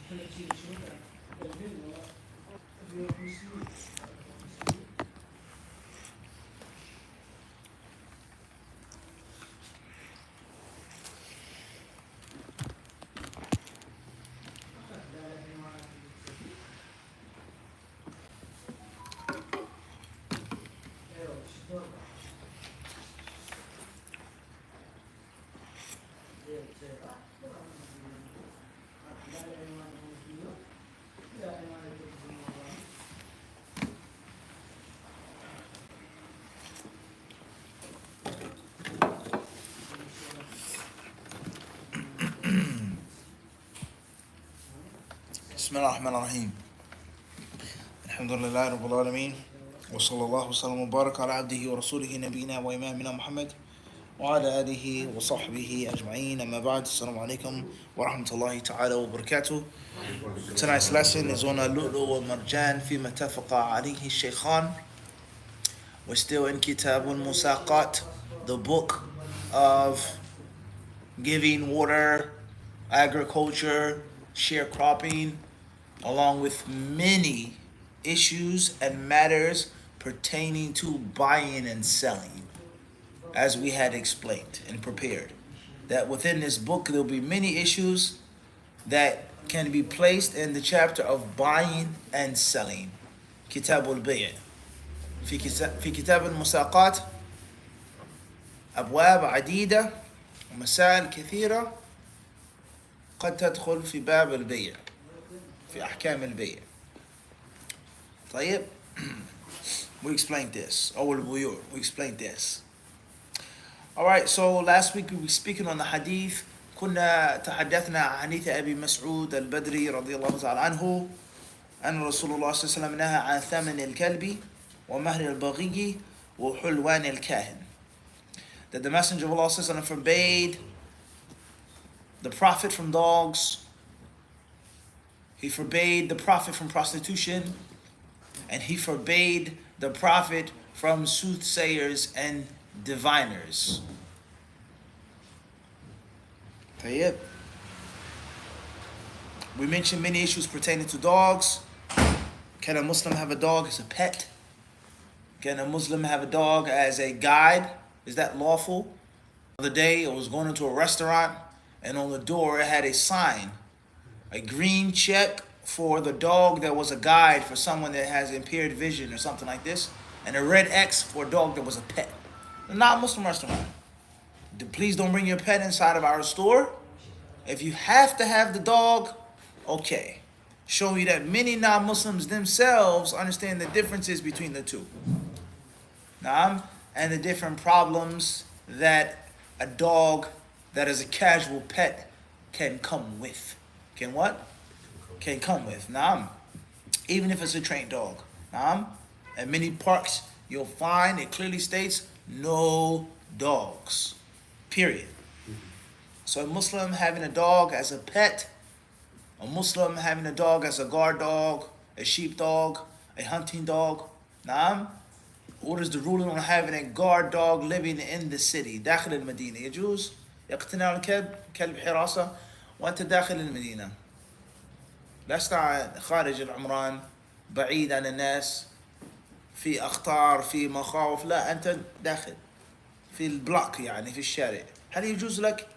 بسم الله الرحمن الرحيم. الحمد لله رب العالمين، وصلى الله وسلم وبارك على عبده ورسوله نبينا وإمامنا محمد وعلى آله وصحبه أجمعين. أما بعد, السلام عليكم wa rahmatullahi ta'ala wa barakatuh. Tonight's lesson is on Uloomul Marjan fi matafaqa alayhi shaykhan. We're still in Musaqat, the book of giving water, agriculture, sharecropping, along with many issues and matters pertaining to buying and selling, as we had explained and prepared. That within this book there'll be many issues that can be placed in the chapter of buying and selling. كتاب البيع. في كتاب المساقات أبواب عديدة ومسائل كثيرة قد تدخل في باب البيع، في أحكام البيع. طيب, we explained this. We explained this. Alright, so last week we were speaking on the hadith. كنا تحدثنا عن حديث أبي مسعود البدري رضي الله تعالى عنه أن رسول الله صلى الله عليه وسلم نهى عن ثمن الكلب ومهر البغي وحلوان الكاهن. That the Messenger of Allah صلى الله عليه وسلم forbade the profit from dogs, he forbade the profit from prostitution, and he forbade the profit from soothsayers and diviners. طيب. We mentioned many issues pertaining to dogs. Can a Muslim have a dog as a pet? Can a Muslim have a dog as a guide? Is that lawful? The other day I was going into a restaurant, and on the door it had a sign, a green check for the dog that was a guide for someone that has impaired vision or something like this, and a red X for a dog that was a pet. A non-Muslim restaurant. Please don't bring your pet inside of our store. If you have to have the dog, okay. Showing you that many non-Muslims themselves understand the differences between the two. And the different problems that a dog that is a casual pet can come with. Can what? Can come with. Even if it's a trained dog. At many parks, you'll find it clearly states no dogs. Period. So a Muslim having a dog as a pet, a Muslim having a dog as a guard dog, a sheep dog, a hunting dog. What is the ruling on having a guard dog living in the city? داخل المدينة يجوز اقتناء الكلب كلب حراسة وأنت داخل المدينة. لست خارج العمران بعيد عن الناس في أخطار في مخاوف، لا أنت داخل في البلوك، يعني في الشارع. هل يجوز لك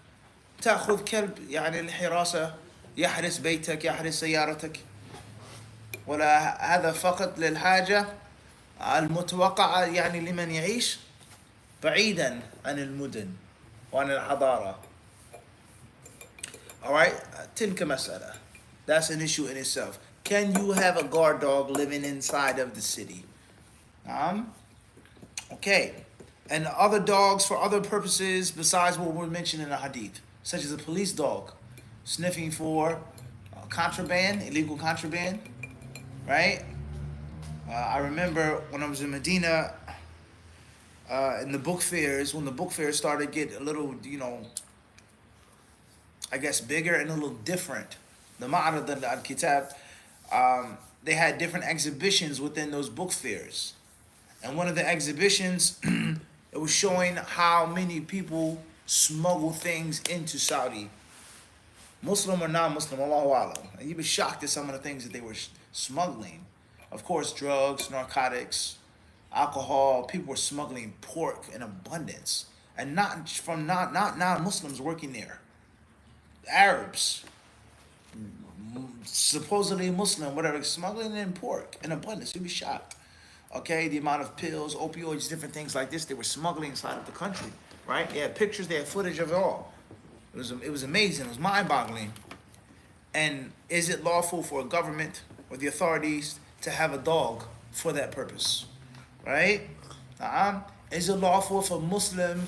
تأخذ كلب يعني الحراسة يحرس بيتك يحرس سيارتك، ولا هذا فقط للحاجة المتوقعة يعني لمن يعيش بعيدا عن المدن وعن الحضارة؟ Alright, تلك مسألة. That's an issue in itself. Can you have a guard dog living inside of the city? Okay. And other dogs for other purposes besides what we mentioned in the hadith, such as a police dog, sniffing for contraband, illegal contraband, right? I remember when I was in Medina, in the book fairs, when the book fairs started to get a little, I guess bigger and a little different. The Ma'arad al-Kitab, they had different exhibitions within those book fairs. And one of the exhibitions, it was showing how many people smuggle things into Saudi. Muslim or non-Muslim, Allahu Alam. And you'd be shocked at some of the things that they were smuggling. Of course, drugs, narcotics, alcohol. People were smuggling pork in abundance, and not from not non-Muslims working there. Arabs, supposedly Muslim, whatever, smuggling in pork in abundance. You'd be shocked. Okay, the amount of pills, opioids, different things like this they were smuggling inside of the country. Right? They had pictures, they had footage of it all. It was amazing. It was mind-boggling. And is it lawful for a government or the authorities to have a dog for that purpose? Right? Is it lawful if a Muslim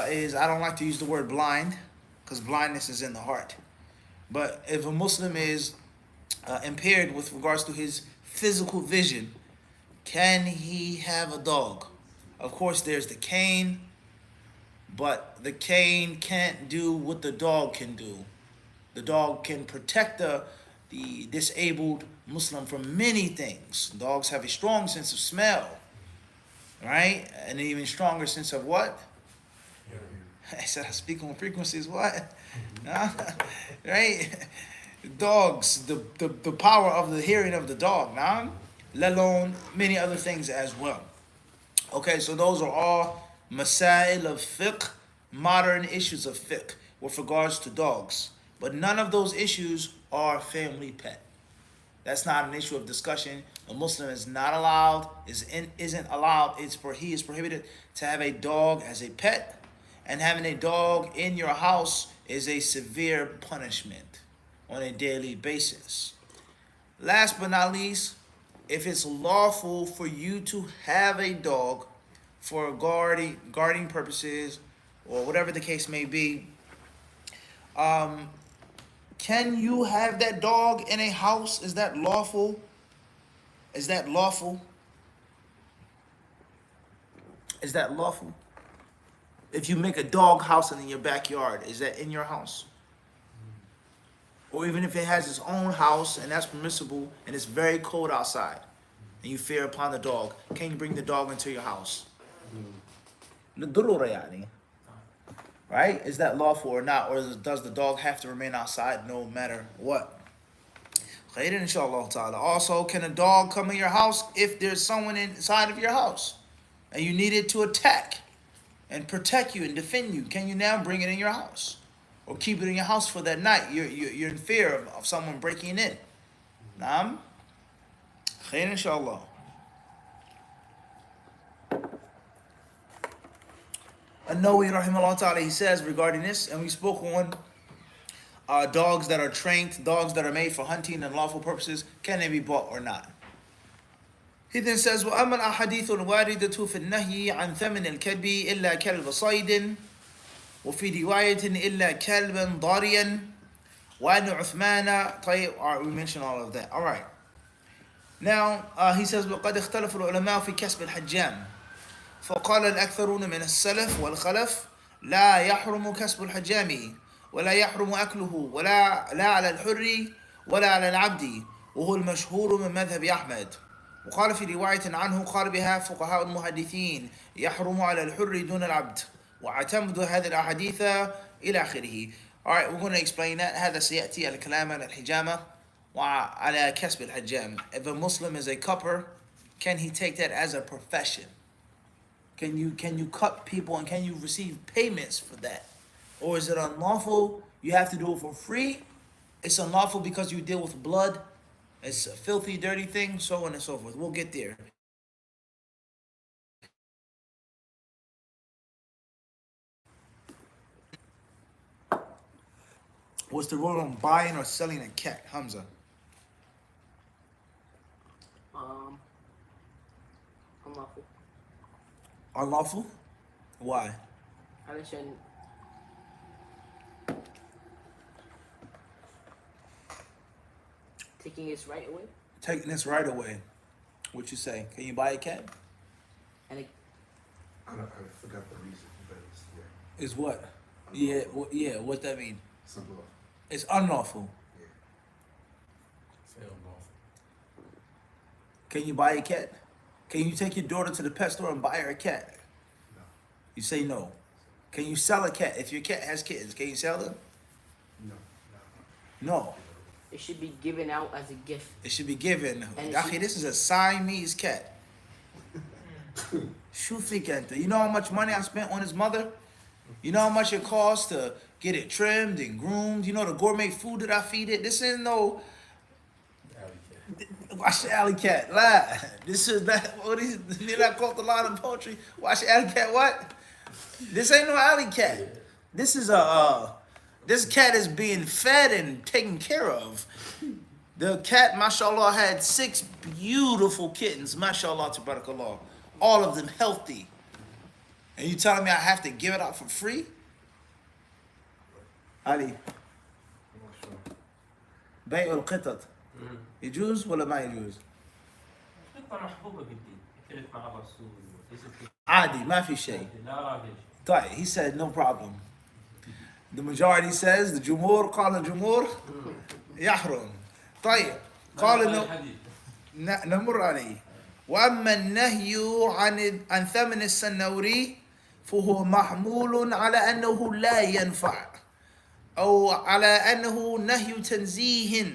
is, I don't like to use the word blind, because blindness is in the heart. But if a Muslim is impaired with regards to his physical vision, can he have a dog? Of course, there's the cane, but the cane can't do what the dog can do. The dog can protect the disabled Muslim from many things. Dogs have a strong sense of smell, right? And an even stronger sense of what? I said I speak on frequencies, what? Right? Dogs, the power of the hearing of the dog, let alone many other things as well. Okay, so those are all masail of fiqh, modern issues of fiqh with regards to dogs. But none of those issues are family pet. That's not an issue of discussion. A Muslim is not allowed, isn't allowed, he is prohibited to have a dog as a pet, and having a dog in your house is a severe punishment on a daily basis. Last but not least, if it's lawful for you to have a dog for guarding purposes or whatever the case may be, can you have that dog in a house? Is that lawful? Is that lawful? Is that lawful? If you make a dog house in your backyard, is that in your house? Or even if it has its own house and that's permissible and it's very cold outside and you fear upon the dog, can you bring the dog into your house? Right? Is that lawful or not? Or does the dog have to remain outside no matter what? Inshallah ta'ala. Also, can a dog come in your house if there's someone inside of your house and you need it to attack and protect you and defend you? Can you now bring it in your house or keep it in your house for that night? You're in fear of someone breaking in. Naam? Khair inshallah. An-Nawawi rahimahullah ta'ala, he says regarding this, and we spoke on dogs that are trained, dogs that are made for hunting and lawful purposes, can they be bought or not? He then says, وَأَمَّا الْأَحَادِيثُ الْوَارِدَةُ فِي النَّهْيِ عَنْ ثَمَنِ الْكَلْبِ إِلَّا كَلْبَ صَيْدٍ وفي رواية إلا كلبا ضاريا وأن عثمان طيب. All right, we mentioned all of that. All right. Now he says وقد اختلف العلماء في كسب الحجام فقال الأكثرون من السلف والخلف لا يحرم كسب الحجام ولا يحرم أكله لا على الحر ولا على العبد وهو المشهور من مذهب أحمد. وقال في رواية عنه قال بها فقهاء المحدثين يحرم على الحر دون العبد وَعَتَمْدُ هذه الأحاديث إلى آخره. All right, we're going to explain that. هذا سيأتي الكلام عن الحجامة وعلى كسب الحجام. If a Muslim is a cupper, can he take that as a profession? Can you cut people and can you receive payments for that? Or is it unlawful? You have to do it for free. It's unlawful because you deal with blood. It's a filthy, dirty thing, so on and so forth. We'll get there. What's the rule on buying or selling a cat, Hamza? Unlawful. Unlawful? Why? علشان taking its right away. Taking this right away. What you say? Can you buy a cat? And it, I forgot the reason, but it's, Is what? Yeah, what's that mean? it's unlawful. It's unlawful. Yeah. Say unlawful. Can you buy a cat? Can you take your daughter to the pet store and buy her a cat? No. You say no. Can you sell a cat? If your cat has kittens, can you sell them? No. No, It should be given out as a gift. it should be given. And it Akhi, should- this is a Siamese cat. Shufi kanta. You know how much money I spent on his mother? You know how much it costs to get it trimmed and groomed? You know the gourmet food that I feed it? This ain't no watch the alley cat. Lie. This is that what is did I quote the line of poetry? Watch the alley cat what? This ain't no alley cat. This is a this cat is being fed and taken care of. The cat, mashallah, had 6 beautiful kittens, mashallah, tabarakallah. All of them healthy. And you telling me I have to give it out for free? Ali, I'm not sure. بيع القطط يجوز ولا ما يجوز؟ قطة محبوبة بالدين اختلف مع الرسول ليست عادي ما في شيء. لا راجل طيب, he said no problem. The majority says, the جمهور قال الجمهور يحرم. طيب, قال انه الحديث نمر عليه. واما النهي عن ثمن السنوري فهو محمول على انه لا ينفع او على انه نهي تنزيه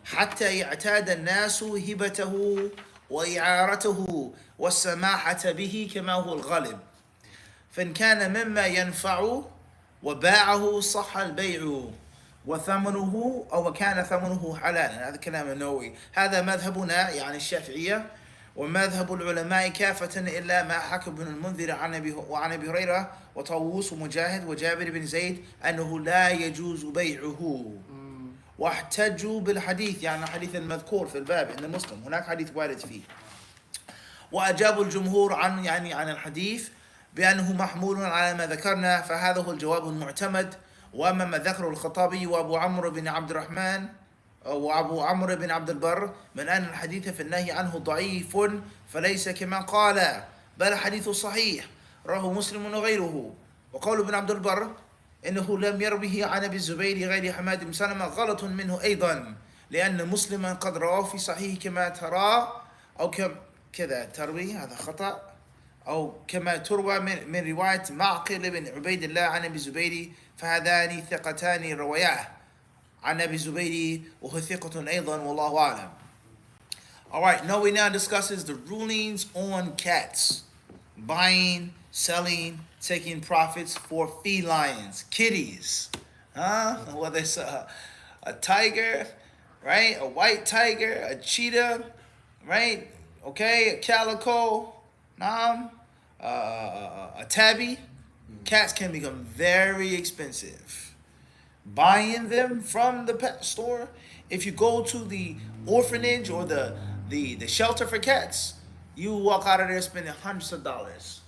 حتى يعتاد الناس هبته واعارته والسماحه به كما هو الغالب. فان كان مما ينفع وباعه صح البيع وثمنه أو كان ثمنه حلالا. هذا كلام النووي. هذا مذهبنا يعني الشافعية ومذهب العلماء كافة إلا ما حكى ابن المنذر وعن أبي هريرة وطاووس ومجاهد وجابر بن زيد أنه لا يجوز بيعه. واحتجوا بالحديث يعني الحديث المذكور في الباب عند مسلم. هناك حديث وارد فيه. وأجاب الجمهور عن الحديث بأنه محمول على ما ذكرنا فهذا هو الجواب المعتمد. وأما ما ذكره الخطابي وأبو عمرو بن عبد الرحمن وأبو عمرو بن عبد البر من أن الحديث في النهي عنه ضعيف فليس كما قال بل حديث صحيح رواه مسلم وغيره. وقول ابن عبد البر إنه لم يروه عن أبي الزبير غير حماد بن سلمة غلط منه أيضا لأن مسلما قد رواه في صحيح كما ترى أو كذا تروي هذا خطأ أو كما تروى من رواية معقل بن عبيد الله عن أبي الزبير فهذان ثقتان روياه عن أبي الزبير وهو ثقة أيضا والله أعلم. Alright, now we now discusses the rulings on cats. Buying, selling, taking profits for felines, kitties. Whether it's a tiger, right? A white tiger, a cheetah, right? Okay, a calico, a tabby. Cats can become very expensive. Buying them from the pet store, if you go to the orphanage or the shelter for cats, you walk out of there spending hundreds of dollars.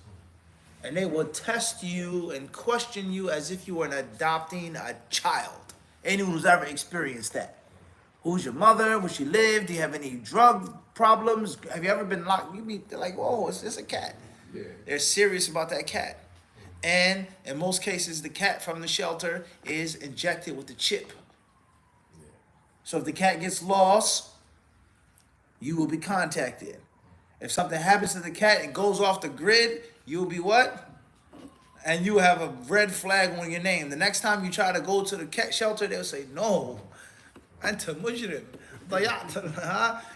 And they will test you and question you as if you were adopting a child. Anyone who's ever experienced that. Who's your mother? Where she lived? Do you have any drug problems? Have you ever been locked? They're like, whoa, it's just a cat. Yeah. They're serious about that cat. And in most cases, the cat from the shelter is injected with the chip. So if the cat gets lost, you will be contacted. If something happens to the cat and goes off the grid, you'll be what? And you have a red flag on your name. The next time you try to go to the cat shelter, they'll say, no, anta mujrim.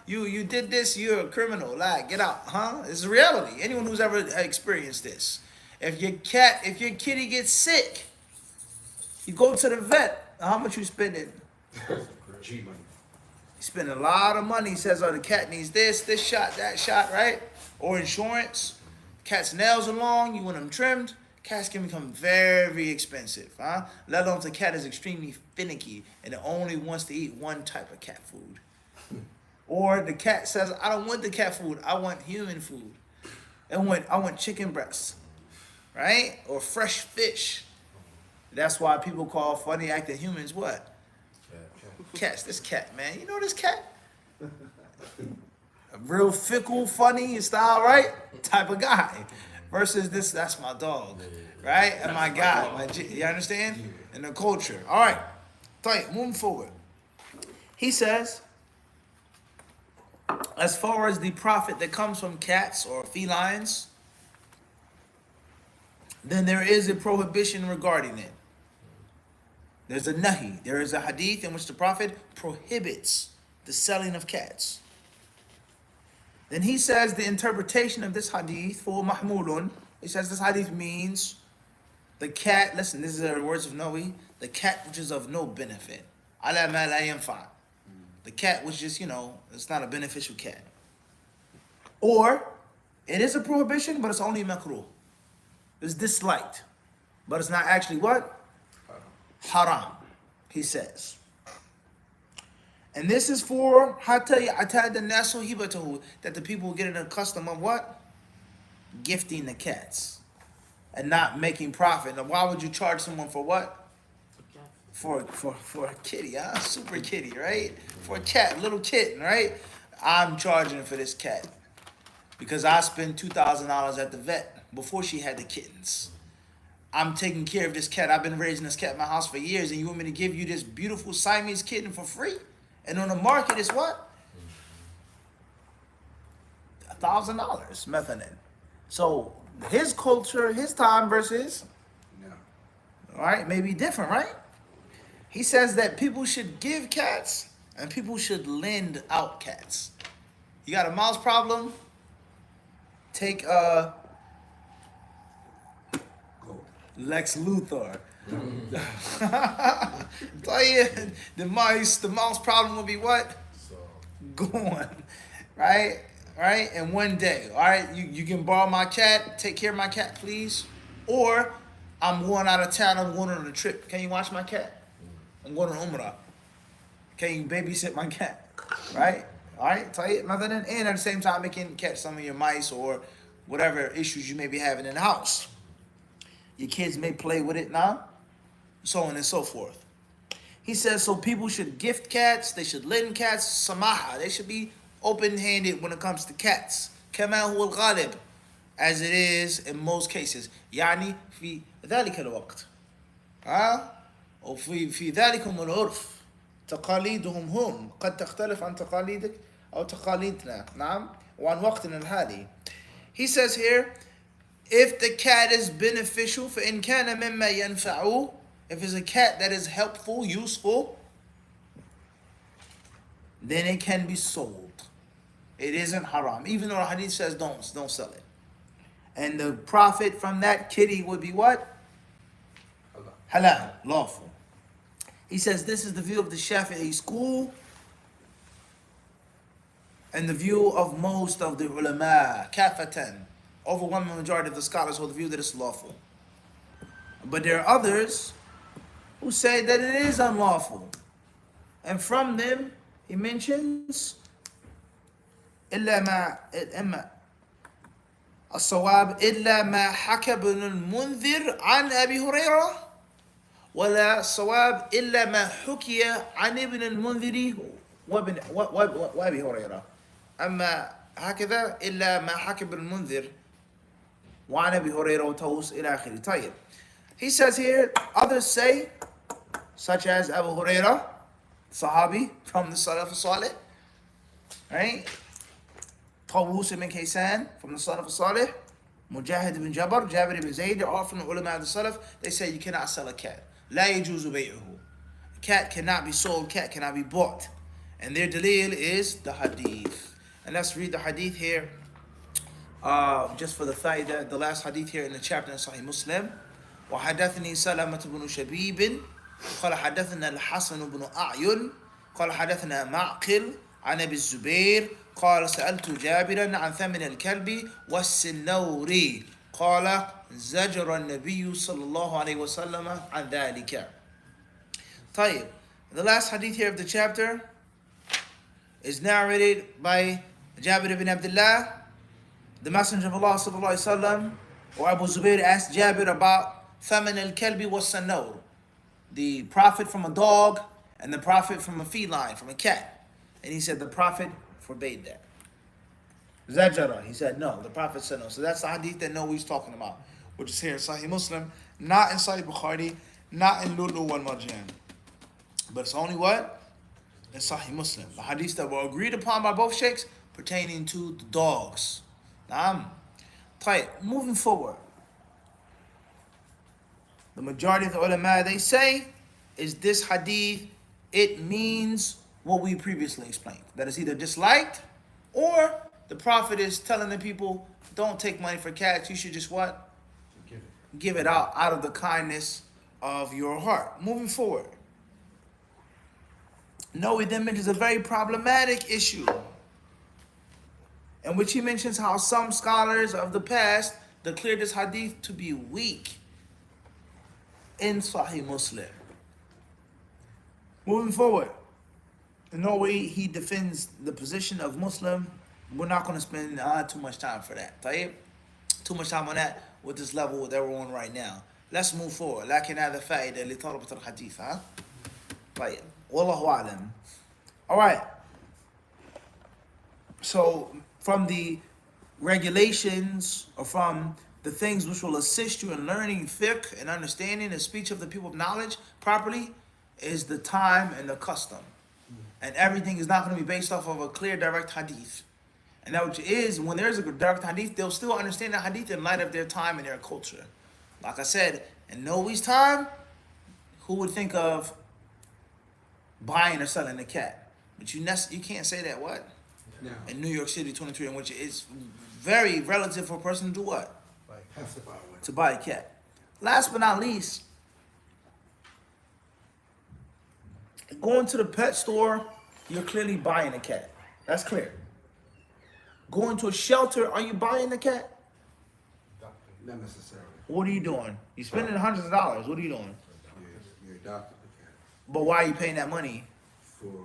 You did this, you're a criminal. Like, get out, It's reality. Anyone who's ever experienced this. If your kitty gets sick, you go to the vet. How much you spending? G money. You spend a lot of money. He says, oh, the cat needs this shot, that shot, right? Or insurance. Cat's nails are long, you want them trimmed. Cats can become very expensive, Let alone if the cat is extremely finicky and it only wants to eat one type of cat food. Or the cat says, I don't want the cat food, I want human food. I want chicken breasts, right? Or fresh fish. That's why people call funny acting humans what? Cats. This cat, man. You know this cat? A real fickle, funny style, right? Type of guy. Versus this, that's my dog, right? And my guy, you understand? In the culture. All right. Moving forward. He says, as far as the profit that comes from cats or felines, then there is a prohibition regarding it. There's a nahi. There is a hadith in which the Prophet prohibits the selling of cats. Then he says the interpretation of this hadith for mahmulun. He says this hadith means the cat. Listen, this is the words of Nawawi. The cat which is of no benefit. Ala ma la yanfa. The cat which is, it's not a beneficial cat. Or it is a prohibition, but it's only makruh. It's disliked, but it's not actually what? Haram, he says. And this is for hatta ya'tada nasu hibatahu, that the people will get an custom of what? Gifting the cats and not making profit. Now, why would you charge someone for what? For a kitty, huh? Super kitty, right? For a cat, little kitten, right? I'm charging for this cat because I spent $2,000 at the vet before she had the kittens. I'm taking care of this cat. I've been raising this cat in my house for years, and you want me to give you this beautiful Siamese kitten for free? And on the market, it's what? $1,000, methanin. So his culture, his time versus, all right, may be different, right? He says that people should give cats and people should lend out cats. You got a mouse problem? Take Lex Luthor. Tell you, the mouse problem will be what? Gone. Right? In one day. All right, you can borrow my cat, take care of my cat, please. Or I'm going out of town, I'm going on a trip. Can you watch my cat? I'm going on Umrah. Can you babysit my cat? Right? All right, tayyib, mathalan, and at the same time, it can catch some of your mice or whatever issues you may be having in the house. Your kids may play with it now, so on and so forth. He says, so people should gift cats, they should lend cats, samaha, they should be open-handed when it comes to cats. Kama huwa al-ghalib, as it is in most cases. Yani fi ذلك الوقت. وفي ذلكم العرف تقاليدهم هم قد تختلف عن تقاليدك أو تقاليدنا نعم وعن وقتنا الحالي. He says here, if the cat is beneficial, فإن كان مما ينفعه, if it's a cat that is helpful, useful, then it can be sold. It isn't haram, even though the hadith says don't sell it. And the profit from that kitty would be what? Halal, lawful. He says this is the view of the Shafi'i school and the view of most of the ulama, kafatan. Overwhelming majority of the scholars hold the view that it's lawful. But there are others who say that it is unlawful. And from them, he mentions إلا ما الصواب إلا ما حكى ابن المنذر عن أبي هريرة ولا الصواب إلا ما حكي عن ابن المنذر وأبي هريرة أما هكذا إلا ما حكى ابن المنذر وعن أبي هريرة وطوس إلى آخره. طيب. He says here, others say, such as Abu Hurairah, Sahabi from the Salaf al-Salih, right? Tawus ibn Kaysan from the Salaf al-Salih, Mujahid ibn Jabr, Jabir ibn Zayd, they're all from the ulama of the Salaf. They say you cannot sell a cat. La yajuzu bay'uhu. A cat cannot be sold, cat cannot be bought. And their dalil is the hadith. And let's read the hadith here. Just for the faida, the last hadith here in the chapter in Sahih Muslim. وحدثني سلمة بن شبيب قال حدثنا الحسن بن أعين قال حدثنا معقل عن أبي الزبير قال سألت جابرا عن ثمن الكلب والسنور قال زجر النبي صلى الله عليه وسلم عن ذلك. طيب, the last hadith here of the chapter is narrated by Jabir ibn Abdullah. The Messenger of Allah sallallahu alaihi wasallam, or Abu Zubair, asked Jabir about ثمن الكلب والسنور, the profit from a dog and the profit from a feline, from a cat. And he said the Prophet forbade that. Zajara, he said no. The Prophet said no. So that's the hadith that Nawawi's talking about, which is here in Sahih Muslim, not in Sahih Bukhari, not in Uloomul Quran. But it's only what? In Sahih Muslim. The hadiths that were agreed upon by both sheikhs pertaining to the dogs. Moving forward. The majority of the ulama, they say is this hadith, it means what we previously explained. That is either disliked, or the Prophet is telling the people, don't take money for cash, you should just what? Give it. Give it out of the kindness of your heart. Moving forward. No, he then mentions a very problematic issue, in which he mentions how some scholars of the past declared this hadith to be weak in Sahih Muslim. Moving forward. No way he defends the position of Muslim. We're not going to spend too much time for that. طيب? Too much time on that with this level that we're on right now. Let's move forward. لكن هذا فائدة لطلبة الحديث. ها؟ طيب. والله أعلم. All right. So from the regulations, or from the things which will assist you in learning fiqh and understanding the speech of the people of knowledge properly, is the time and the custom. And everything is not going to be based off of a clear, direct hadith. And that which is, when there's a direct hadith, they'll still understand the hadith in light of their time and their culture. Like I said, in Noe's time, who would think of buying or selling a cat? But you can't say that, what? Now, In New York City, 23, in which it's very relative for a person to do what? like, have to buy one. To buy a cat. Last but not least, going to the pet store, you're clearly buying a cat. That's clear. Going to a shelter, are you buying a cat? Not necessarily. What are you doing? You're spending hundreds of dollars. What are you doing? You're adopting the cat But why are you paying that money? for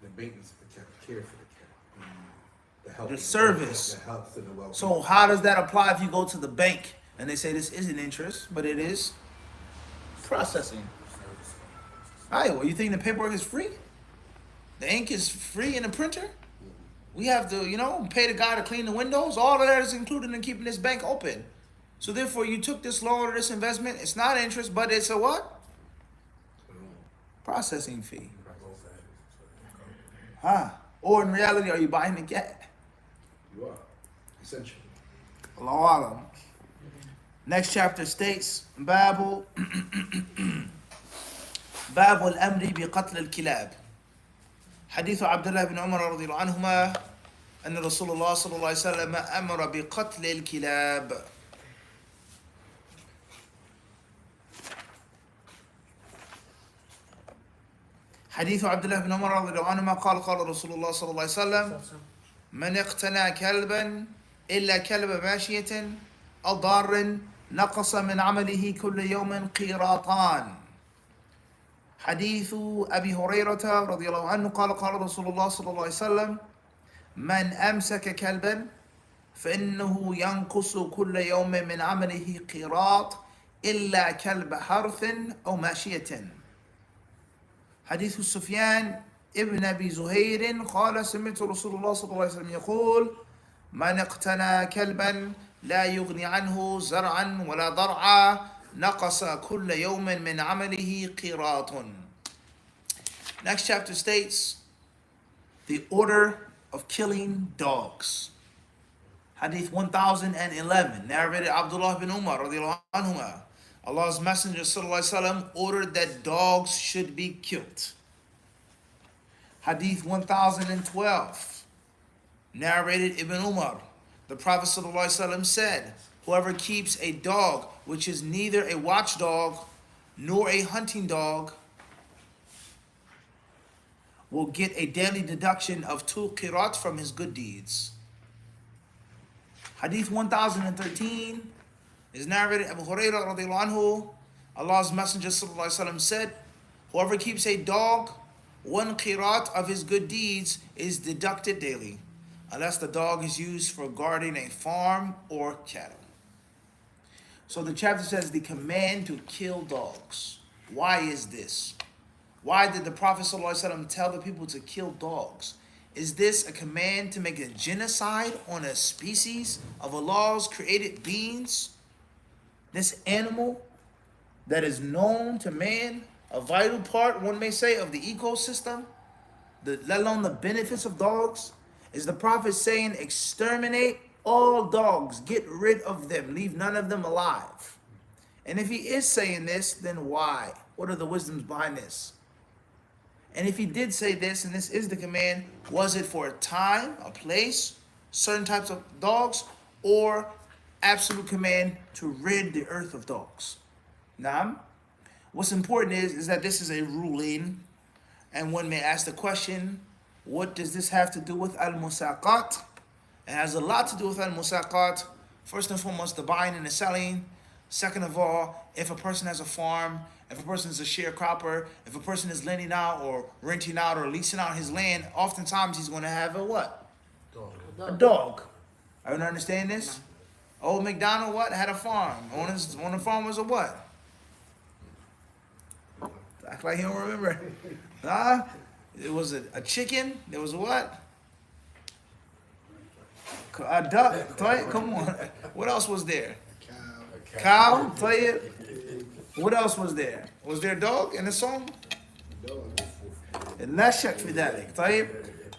the maintenance of the cat, the care for the cat, the help, The service. the health and the welfare. So how does that apply if you go to the bank and they say this isn't interest, but it is processing? All right, well, you think the paperwork is free? The ink is free in the printer? We have to, pay the guy to clean the windows. All of that is included in keeping this bank open. So therefore, you took this loan or this investment. It's not interest, but it's a what? Processing fee. Or in reality, are you buying the cat? You are, essentially. Allahu Alam. Next chapter states, Babu al-amri bi-qatl al-kilab. حديث عبد الله بن عمر رضي الله عنهما أن رسول الله صلى الله عليه وسلم أمر بقتل الكلاب. حديث عبد الله بن عمر رضي الله عنهما قال رسول الله صلى الله عليه وسلم من اقتنى كلبا إلا كلب ماشية أو ضار نقص من عمله كل يوم قيراطان. حديث أبي هريرة رضي الله عنه قال رسول الله صلى الله عليه وسلم من أمسك كلبا فإنه ينقص كل يوم من عمله قيراط إلا كلب حرث أو ماشية. حديث سفيان ابن أبي زهير قال سمعت رسول الله صلى الله عليه وسلم يقول من اقتنى كلبا لا يغني عنه زرعا ولا ضرعا نقص كل يوم من عمله قيراط. Next chapter states the order of killing dogs. Hadith 1011, narrated Abdullah bin Umar radiallahu anhuma. Allah's Messenger sallallahu alaihi wasallam ordered that dogs should be killed. Hadith 1012, narrated Ibn Umar. The Prophet sallallahu alaihi wasallam said, whoever keeps a dog which is neither a watchdog nor a hunting dog will get a daily deduction of 2 qirat from his good deeds. Hadith 1013 is narrated Abu Hurairah radiallahu anhu. Allah's Messenger sallallahu alaihi wasallam said, whoever keeps a dog, 1 qirat of his good deeds is deducted daily, unless the dog is used for guarding a farm or cattle. So the chapter says the command to kill dogs. Why is this? Why did the Prophet ﷺ tell the people to kill dogs? Is this a command to make a genocide on a species of Allah's created beings? This animal that is known to man, a vital part, one may say, of the ecosystem, let alone the benefits of dogs, is the Prophet saying, exterminate all dogs, get rid of them, leave none of them alive. And if he is saying this, then why? What are the wisdoms behind this? And if he did say this, and this is the command, was it for a time, a place, certain types of dogs, or absolute command to rid the earth of dogs? Now, what's important is that this is a ruling, and one may ask the question, what does this have to do with al-Musaqat? It has a lot to do with al-Musaqat. First and foremost, the buying and the selling. Second of all, if a person has a farm, if a person is a sharecropper, if a person is lending out or renting out or leasing out his land, oftentimes he's going to have a what? A dog. Everyone understand this? Old MacDonald what? Had a farm. On the farm was a what? Act like he don't remember. Huh? It was a chicken. There was a what? A duck. Come on. What else was there? Cow. Tell you. What else was there? Was there a dog in the song? لا شك في ذلك. طيب.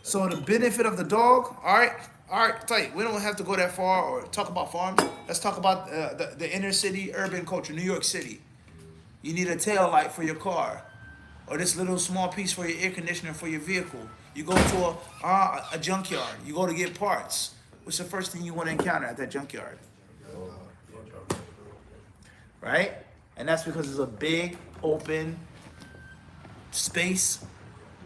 So the benefit of the dog. All right. طيب. We don't have to go that far or talk about farms. Let's talk about the inner city urban culture. New York City. You need a tail light for your car, or this little small piece for your air conditioner for your vehicle. You go to a junkyard. You go to get parts. What's the first thing you want to encounter at that junkyard? Right? And that's because it's a big, open space,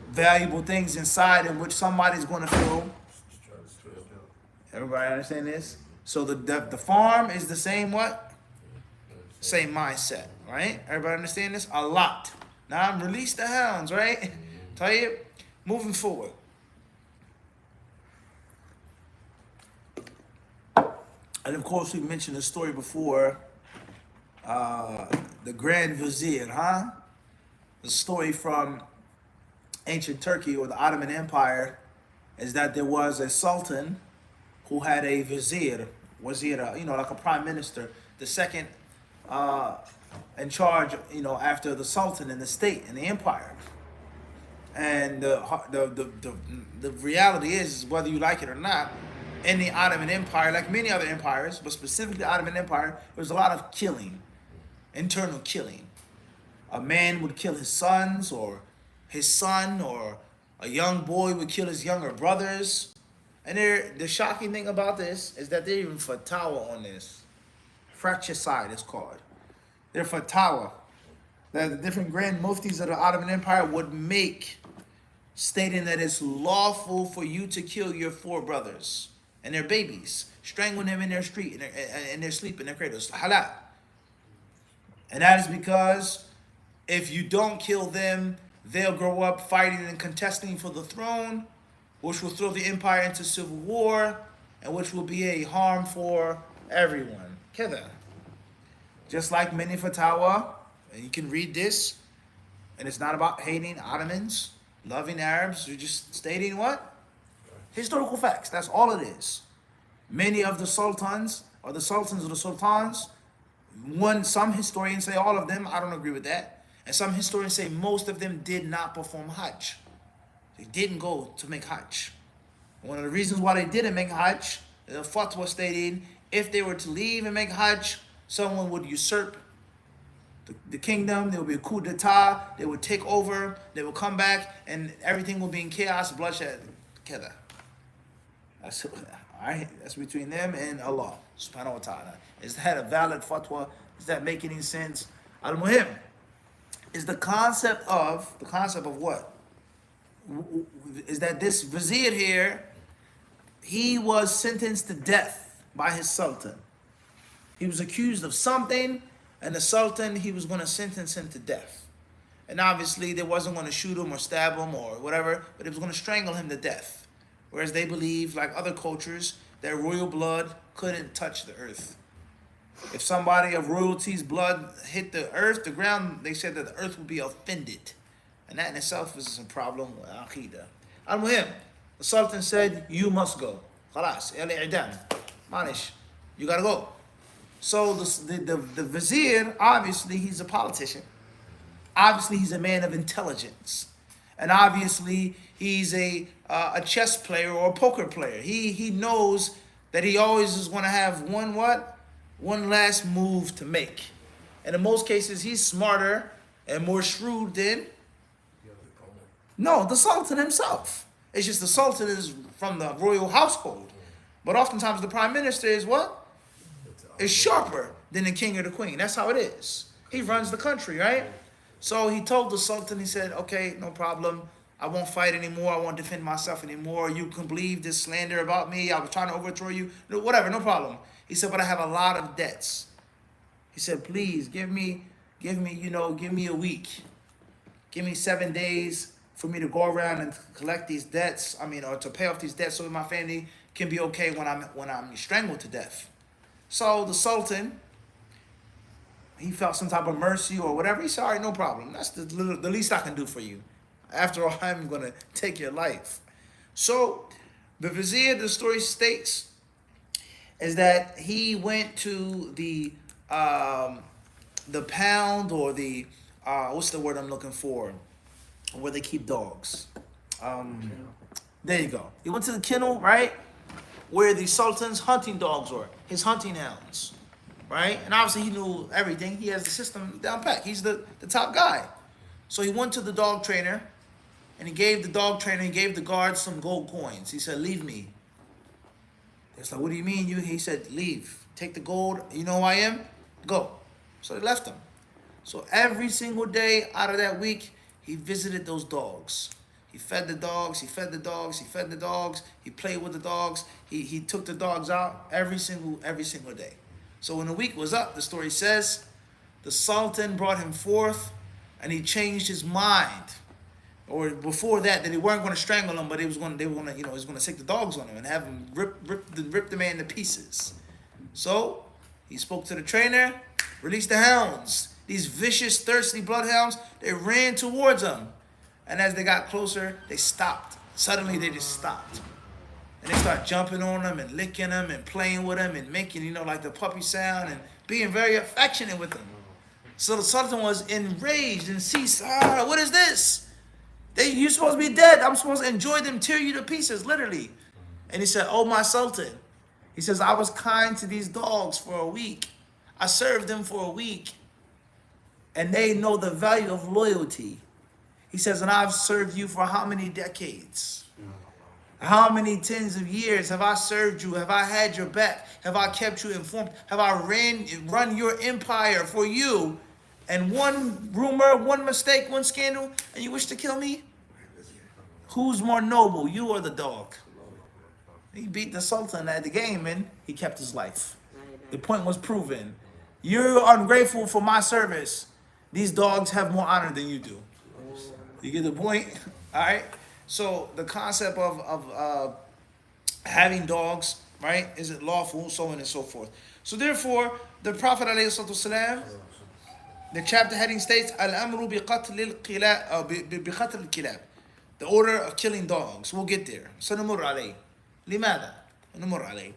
valuable things inside in which somebody's going to feel. Everybody understand this? So the farm is the same what? Same mindset, right? Everybody understand this? A lot. Now I'm release the hounds, right? Tell you, moving forward. And of course, we mentioned the story before. The Grand Vizier, huh? The story from ancient Turkey or the Ottoman Empire is that there was a sultan who had a vizier, like a prime minister, the second in charge, after the sultan in the state in the empire. And the reality is, whether you like it or not, in the Ottoman Empire, like many other empires, but specifically the Ottoman Empire, there was a lot of killing, internal killing. A man would kill his sons, or his son, or a young boy would kill his younger brothers. And the shocking thing about this is that they're even fatwa on this. Fratricide is called. They're fatwa that the different grand muftis of the Ottoman Empire would make, stating that it's lawful for you to kill your four brothers and their babies, strangling them in their street, in their sleep, in their cradles. Halal. And that is because if you don't kill them, they'll grow up fighting and contesting for the throne, which will throw the empire into civil war, and which will be a harm for everyone. Keda. Just like many fatwa, and you can read this, and it's not about hating Ottomans, loving Arabs, you're just stating what? Historical facts, that's all it is. Many of the sultans, or the sultans of the sultans, some historians say all of them, I don't agree with that. And some historians say most of them did not perform Hajj. They didn't go to make Hajj. One of the reasons why they didn't make Hajj, the fatwa stating, if they were to leave and make Hajj, someone would usurp the kingdom, there would be a coup d'etat, they would take over, they would come back, and everything would be in chaos, bloodshed. Keda. That's between them and Allah subhanahu wa ta'ala. Is that a valid fatwa? Does that make any sense? Al-Muhim is the concept of what? Is that this vizier here, he was sentenced to death by his sultan. He was accused of something, and the sultan, he was going to sentence him to death. And obviously, they wasn't going to shoot him or stab him or whatever, but it was going to strangle him to death. Whereas they believe, like other cultures, that royal blood couldn't touch the earth. If somebody of royalty's blood hit the earth, the ground, they said that the earth would be offended. And that in itself is a problem with Aqidah. Al-Muhim, the Sultan said, you must go. Khalas, al-i'dam. Manish, you gotta go. So the vizier, obviously he's a politician. Obviously he's a man of intelligence. And obviously he's a chess player or a poker player. He knows that he always is going to have one last move to make. And in most cases, he's smarter and more shrewd than, The other opponent. no, the Sultan himself. It's just the Sultan is from the royal household. But oftentimes the Prime Minister is what? Is sharper than the king or the queen. That's how it is. He runs the country, right? So he told the Sultan, he said, okay, no problem. I won't fight anymore. I won't defend myself anymore. You can believe this slander about me. I was trying to overthrow you. No, whatever, no problem. He said, but I have a lot of debts. He said, please give me a week. Give me 7 days for me to go around and collect these debts. Or to pay off these debts so my family can be okay when I'm strangled to death. So the Sultan, he felt some type of mercy or whatever. He said, all right, no problem. That's the least I can do for you. After all, I'm going to take your life. So the vizier, the story states, is that he went to the pound or the, what's the word I'm looking for? Where they keep dogs. There you go. He went to the kennel, right? Where the Sultan's hunting dogs were, his hunting hounds, right? And obviously he knew everything. He has the system down pat. He's the top guy. So he went to the dog trainer, and he gave the guards some gold coins. He said, leave me. It's like, what do you mean? He said, leave. Take the gold. You know who I am? Go. So they left him. So every single day out of that week, he visited those dogs. He fed the dogs, he fed the dogs, he fed the dogs, he played with the dogs, he took the dogs out every single day. So when the week was up, the story says, the Sultan brought him forth and he changed his mind. Or before that they weren't going to strangle him, but he was going to take the dogs on him and have him rip the man to pieces. So he spoke to the trainer, released the hounds. These vicious, thirsty bloodhounds, they ran towards him. And as they got closer, they stopped. Suddenly, they just stopped. And they start jumping on him and licking him and playing with him and making, like the puppy sound and being very affectionate with him. So the Sultan was enraged and ceased. What is this? You're supposed to be dead. I'm supposed to enjoy them, tear you to pieces, literally. And he said, oh, my Sultan. He says, I was kind to these dogs for a week. I served them for a week. And they know the value of loyalty. He says, and I've served you for how many decades? How many tens of years have I served you? Have I had your back? Have I kept you informed? Have I run your empire for you? And one rumor, one mistake, one scandal, and you wish to kill me? Who's more noble, you or the dog? He beat the Sultan at the game and he kept his life. The point was proven. You're ungrateful for my service. These dogs have more honor than you do. You get the point? All right? So the concept of having dogs, right? Is it lawful? So on and so forth. So therefore, the Prophet ﷺ, the chapter heading states, Al-amru biqatl al-kilab. The order of killing dogs. We'll get there. Sanamur alayh. Limada? Sanamur alayh.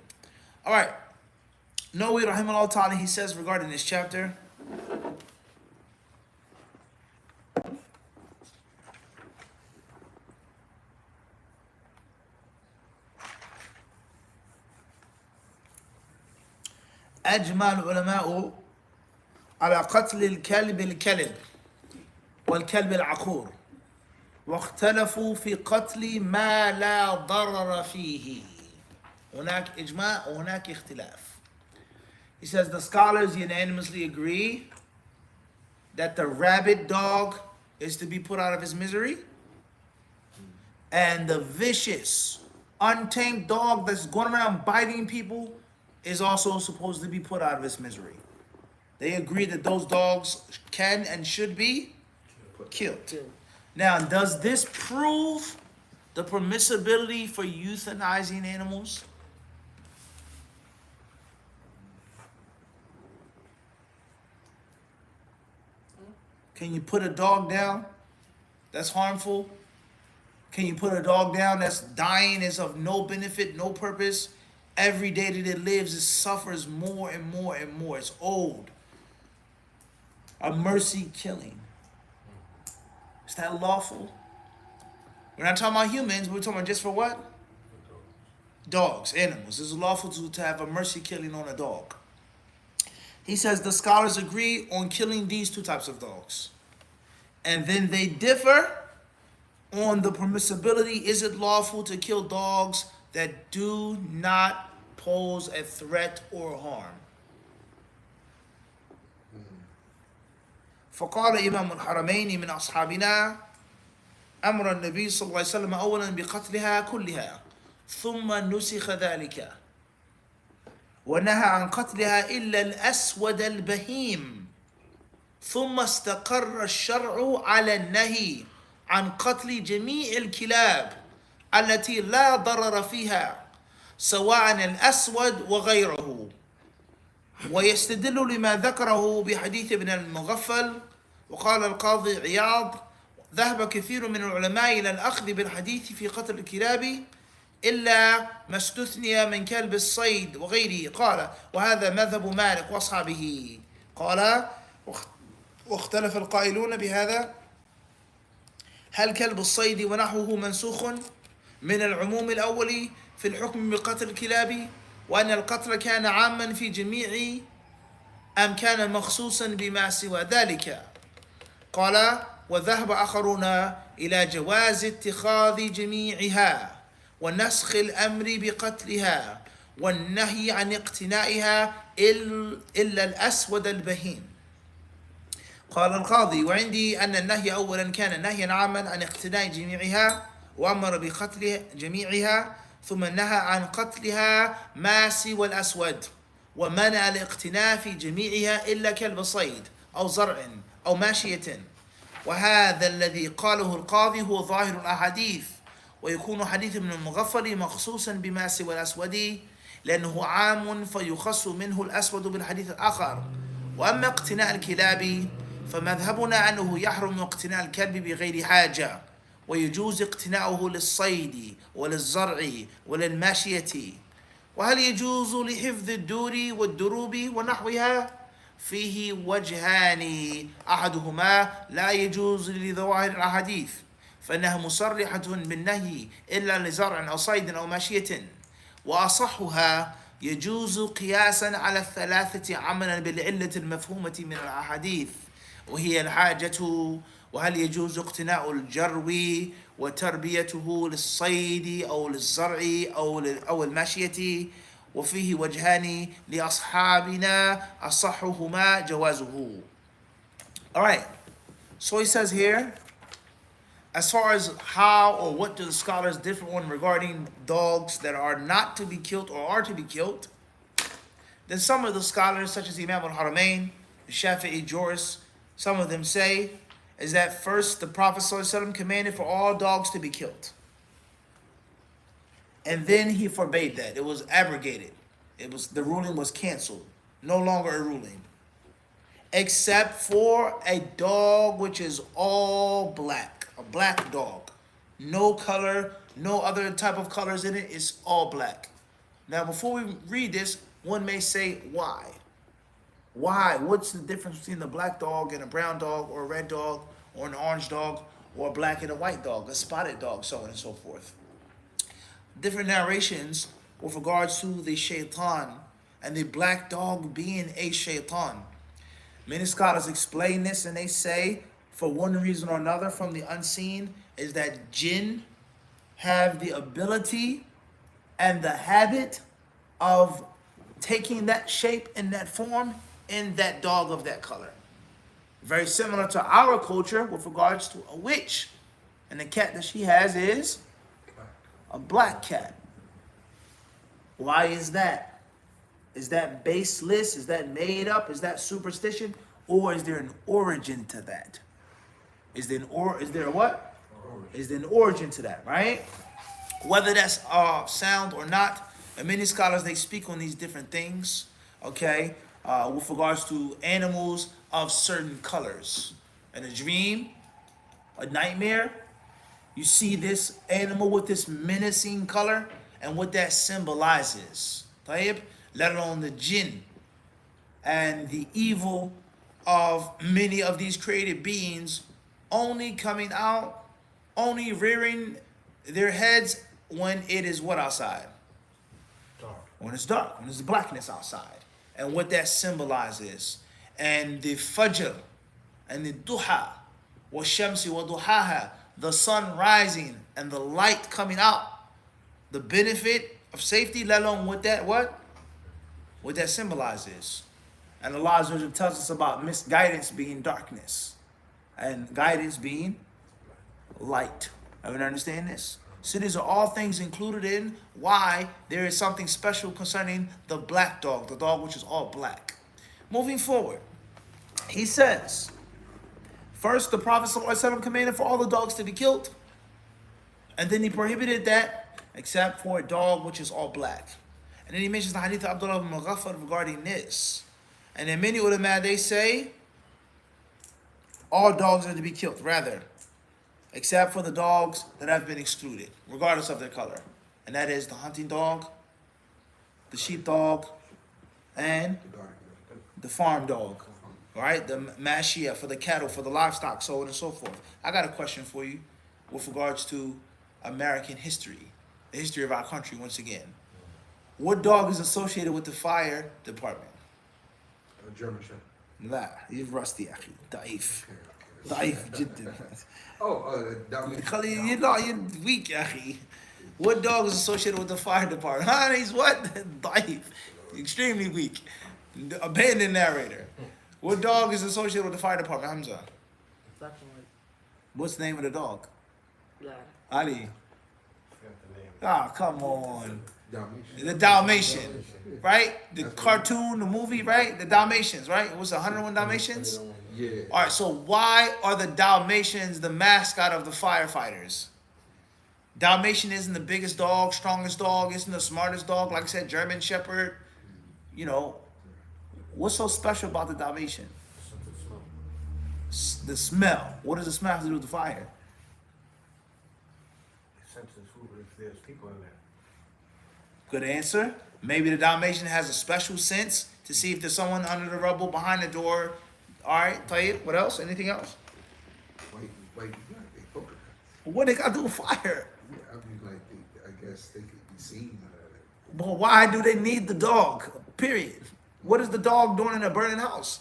All right. Nawawi rahimahullah ta'ala, he says regarding this chapter, أجمع العلماء على قتل الكلب والكلب العقور واختلفوا في قتل ما لا ضرر فيه. هناك إجماع وهناك اختلاف. He says the scholars unanimously agree that the rabid dog is to be put out of his misery, and the vicious, untamed dog that's going around biting people is also supposed to be put out of his misery. They agree that those dogs can and should be killed. Now, does this prove the permissibility for euthanizing animals? Can you put a dog down that's harmful? Can you put a dog down that's dying, is of no benefit, no purpose? Every day that it lives, it suffers more and more and more. It's old. A mercy killing. Is that lawful? We're not talking about humans. We're talking about just for what? Dogs, animals. It's lawful to have a mercy killing on a dog. He says the scholars agree on killing these two types of dogs. And then they differ on the permissibility. Is it lawful to kill dogs that do not pose a threat or harm? فقال إمام الحرمين من أصحابنا أمر النبي صلى الله عليه وسلم أولا بقتلها كلها ثم نسخ ذلك ونهى عن قتلها إلا الأسود البهيم ثم استقر الشرع على النهي عن قتل جميع الكلاب التي لا ضرر فيها سواء الأسود وغيره. ويستدل لما ذكره بحديث ابن المغفل. وقال القاضي عياض ذهب كثير من العلماء إلى الأخذ بالحديث في قتل الكلاب إلا ما استثني من كلب الصيد وغيره. قال وهذا مذهب مالك وأصحابه. قال واختلف القائلون بهذا هل كلب الصيد ونحوه منسوخ من العموم الأول في الحكم بقتل الكلاب وأن القتل كان عاما في جميع أم كان مخصوصا بما سوى ذلك. قال وذهب آخرون إلى جواز اتخاذ جميعها ونسخ الأمر بقتلها والنهي عن اقتنائها إلا الأسود البهيم. قال القاضي وعندي أن النهي أولا كان نهيا عاما عن اقتناء جميعها وأمر بقتل جميعها ثم نهى عن قتلها ما سوى الأسود ومنع الاقتناء في جميعها إلا كلب صيد أو زرع أو ماشية. وهذا الذي قاله القاضي هو ظاهر الأحاديث ويكون حديث ابن المغفل مخصوصا بما سوى الأسود لأنه عام فيخص منه الأسود بالحديث الآخر. وأما اقتناء الكلاب فمذهبنا أنه يحرم اقتناء الكلب بغير حاجة ويجوز اقتناؤه للصيد وللزرع وللماشية. وهل يجوز لحفظ الدور والدروب ونحوها؟ فيه وجهان أحدهما لا يجوز لظواهر الأحاديث فإنها مصرحة بالنهي إلا لزرع أو صيد أو ماشية. وأصحها يجوز قياسا على الثلاثة عملا بالعلة المفهومة من الأحاديث وهي الحاجة. وهل يجوز اقتناء الجرو وتربيته للصيد أو للزرع أو الماشية؟ وفيه وجهان لأصحابنا أصحهما جوازه. Alright, so he says here, as far as how or what do the scholars differ on regarding dogs that are not to be killed or are to be killed, then some of the scholars, such as Imam al-Haramain, the Shafi'i jurists, some of them say is that first the Prophet ﷺ commanded for all dogs to be killed. And then he forbade that. It was abrogated. The ruling was canceled. No longer a ruling. Except for a dog which is all black. A black dog. No color, no other type of colors in it. It's all black. Now before we read this, one may say, why? Why? What's the difference between a black dog and a brown dog or a red dog or an orange dog or a black and a white dog, a spotted dog, so on and so forth? Different narrations with regards to the shaitan and the black dog being a shaitan. Many scholars explain this and they say, for one reason or another from the unseen, is that jinn have the ability and the habit of taking that shape and that form in that dog of that color. Very similar to our culture with regards to a witch. And the cat that she has is a black cat. Why is that? Is that baseless? Is that made up? Is that superstition? Or is there an origin to that? Is there a what? Is there an origin to that, right? Whether that's sound or not, and many scholars, they speak on these different things, okay, with regards to animals of certain colors. In a dream, a nightmare, you see this animal with this menacing color and what that symbolizes. Tayyib, let alone the jinn and the evil of many of these created beings only coming out, only rearing their heads when it is what outside? Dark. When it's dark, when there's blackness outside. and what that symbolizes. And the fajr and the duha, wa shamsi wa duhaha, the sun rising and the light coming out, the benefit of safety, let alone what that symbolizes. And Allah Azza wa Jalla tells us about misguidance being darkness and guidance being light. Everyone understand this? So these are all things included in why there is something special concerning the black dog, the dog which is all black. Moving forward, he says, first the Prophet ﷺ commanded for all the dogs to be killed, and then he prohibited that except for a dog which is all black. And then he mentions the hadith of Abdullah ibn Mughaffal regarding this. And then many ulama, they say all dogs are to be killed, rather, except for the dogs that have been excluded, regardless of their color. And that is the hunting dog, the sheep dog, and the farm dog. All right, the mashia for the cattle, for the livestock, so on and so forth. I got a question for you with regards to American history, the history of our country once again. What dog is associated with the fire department? German Shepherd. لا you're rusty أخي ضعيف ضعيف جدا. Dalmatian. You know you're weak يا أخي. What dog is associated with the fire department? Huh? He's what? ضعيف. Extremely weak. Abandoned narrator. What dog is associated with the fire department, Hamza? Black and white. What's the name of the dog? Black. Ali. Ah, come on. Dalmatian. The Dalmatian, right? The cartoon, the movie, right? The Dalmatians, right? It was 101 Dalmatians? Yeah. All right, so why are the Dalmatians the mascot of the firefighters? Dalmatian isn't the biggest dog, strongest dog, isn't the smartest dog. Like I said, German Shepherd. You know, what's so special about the Dalmatian? The smell. What does the smell have to do with the fire? Senses who if there's people in there. Good answer. Maybe the Dalmatian has a special sense to see if there's someone under the rubble behind the door. All right, Tayyip, what else? Anything else? White, black, they polka dots. What they got to do with fire? Yeah, I mean, like, I guess they could be seen. But why do they need the dog? Period. What is the dog doing in a burning house?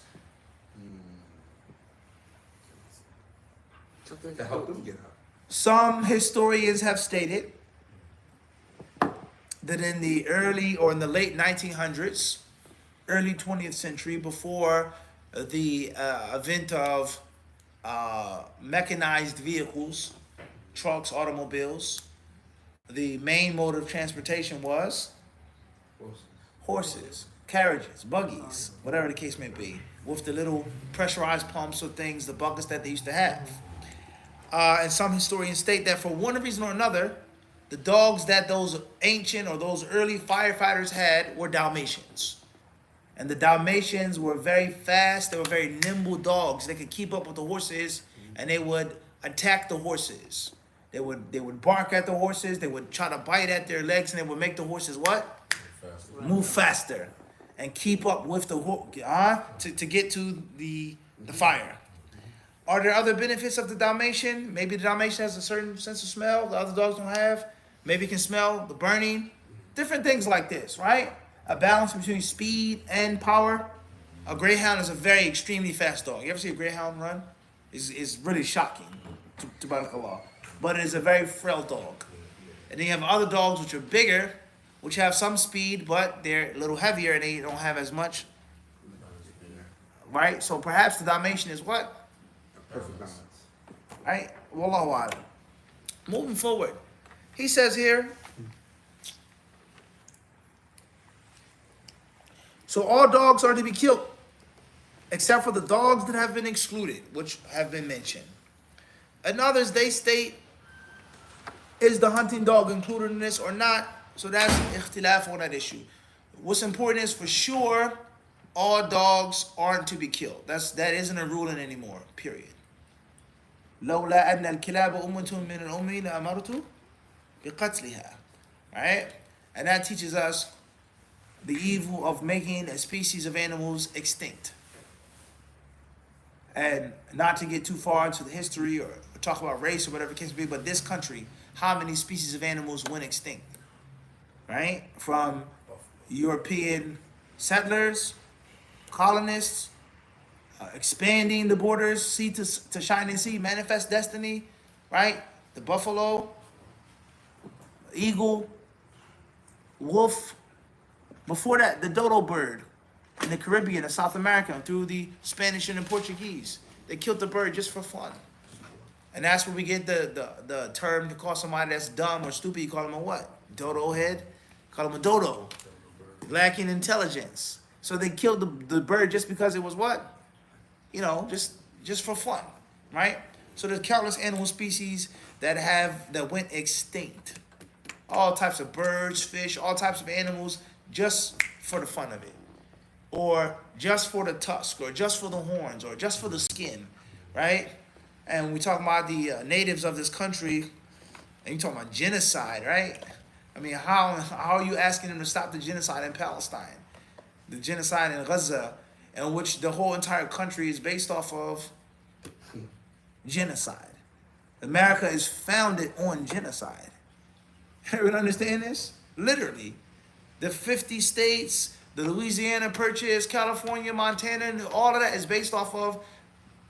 Something To help them get out. Some historians have stated that in the early or in the late 1900s, early 20th century, before the event of mechanized vehicles, trucks, automobiles, the main mode of transportation was horses, carriages, buggies, whatever the case may be, with the little pressurized pumps or things, the buckets that they used to have. And some historians state that for one reason or another, the dogs that those ancient or those early firefighters had were Dalmatians. And the Dalmatians were very fast, they were very nimble dogs. They could keep up with the horses and they would attack the horses. They would bark at the horses, they would try to bite at their legs, and they would make the horses what? Move faster and keep up with the to get to the fire. Are there other benefits of the Dalmatian? Maybe the Dalmatian has a certain sense of smell the other dogs don't have. Maybe it can smell the burning. Different things like this, right? A balance between speed and power. A greyhound is a very extremely fast dog. You ever see a greyhound run? It's really shocking, to Barakallah. But it is a very frail dog. And then you have other dogs which are bigger, which have some speed, but they're a little heavier and they don't have as much. Right? So perhaps the Dalmatian is what? Perfect balance. Right? Wallahu a'lam. Moving forward. He says here, so all dogs are to be killed, except for the dogs that have been excluded, which have been mentioned. And others, they state, is the hunting dog included in this or not? So that's ikhtilaf on that issue. What's important is for sure, all dogs aren't to be killed. That isn't a ruling anymore, period. لولا أن الكلاب أمة من الأمين لأمرت بقتلها. Right? And that teaches us the evil of making a species of animals extinct. And not to get too far into the history or talk about race or whatever it can be, but this country, how many species of animals went extinct? Right? From European settlers colonists, expanding the borders, sea to shining sea, manifest destiny, right? The buffalo, eagle, wolf. Before that, the dodo bird in the Caribbean and South America and through the Spanish and the Portuguese. They killed the bird just for fun. And that's where we get the term to call somebody that's dumb or stupid. You call them a what? Dodo head. Call them a dodo. Lacking intelligence. So they killed the bird just because it was what? You know, just for fun, right? So there's countless animal species that went extinct. All types of birds, fish, all types of animals just for the fun of it. Or just for the tusk, or just for the horns, or just for the skin, right? And we talk about the natives of this country, and you talking about genocide, right? I mean, how are you asking them to stop the genocide in Palestine? The genocide in Gaza, in which the whole entire country is based off of genocide. America is founded on genocide. Everyone understand this? Literally. The 50 states, the Louisiana Purchase, California, Montana, and all of that is based off of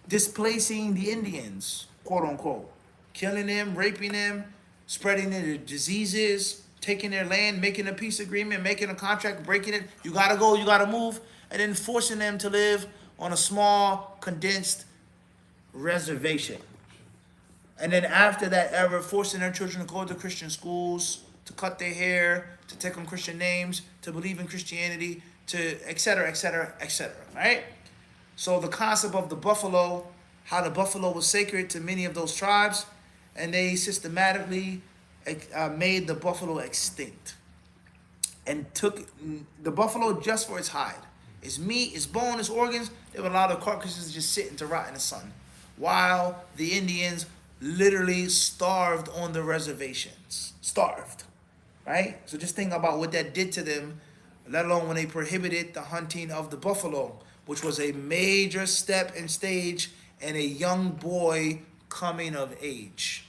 displacing the Indians, quote unquote. Killing them, raping them, spreading their diseases, taking their land, making a peace agreement, making a contract, breaking it. You gotta go, you gotta move, and then forcing them to live on a small, condensed reservation. And then after that ever, forcing their children to go to Christian schools, to cut their hair, to take on Christian names, to believe in Christianity, to et cetera, right? So the concept of the buffalo, how the buffalo was sacred to many of those tribes, and they systematically made the buffalo extinct. And took the buffalo just for its hide. Its meat, its bone, its organs, they would allow the carcasses just sitting to rot in the sun. While the Indians literally starved on the reservations. Starved. Right? So just think about what that did to them, let alone when they prohibited the hunting of the buffalo, which was a major step and stage in a young boy coming of age.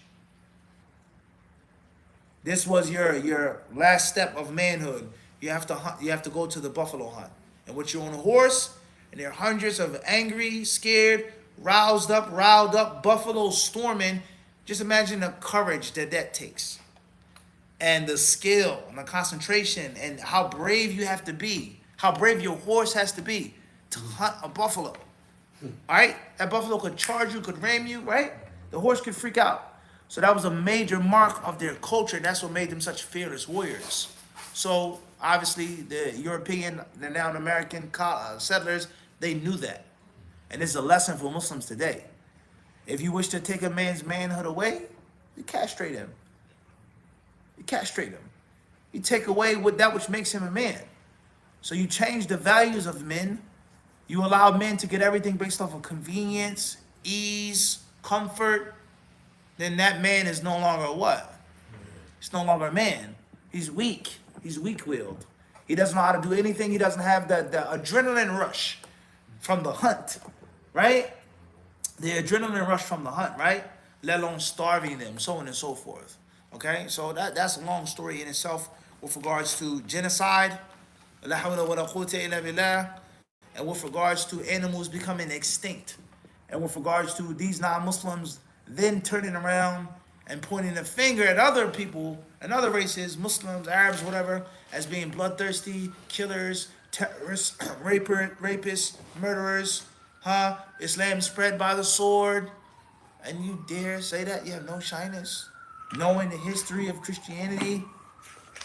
This was your last step of manhood. You have to hunt, you have to go to the buffalo hunt. And with you're on a horse, and there are hundreds of angry, scared, riled up buffaloes storming. Just imagine the courage that takes. And the skill and the concentration and how brave you have to be, how brave your horse has to be to hunt a buffalo. All right? That buffalo could charge you, could ram you, right? The horse could freak out. So that was a major mark of their culture. That's what made them such fearless warriors. So obviously the European and now the American settlers, they knew that. And it's a lesson for Muslims today. If you wish to take a man's manhood away, you castrate him. You castrate him. You take away that which makes him a man. So you change the values of men. You allow men to get everything based off of convenience, ease, comfort. Then that man is no longer what? He's no longer a man. He's weak. He's weak-willed. He doesn't know how to do anything. He doesn't have the adrenaline rush from the hunt, right? The adrenaline rush from the hunt, right? Let alone starving them, so on and so forth. Okay, so that's a long story in itself with regards to genocide, and with regards to animals becoming extinct, and with regards to these non-Muslims then turning around and pointing the finger at other people and other races, Muslims, Arabs, whatever, as being bloodthirsty, killers, terrorists, rapists, murderers, Islam spread by the sword, and you dare say that? You have no shyness? Knowing the history of Christianity,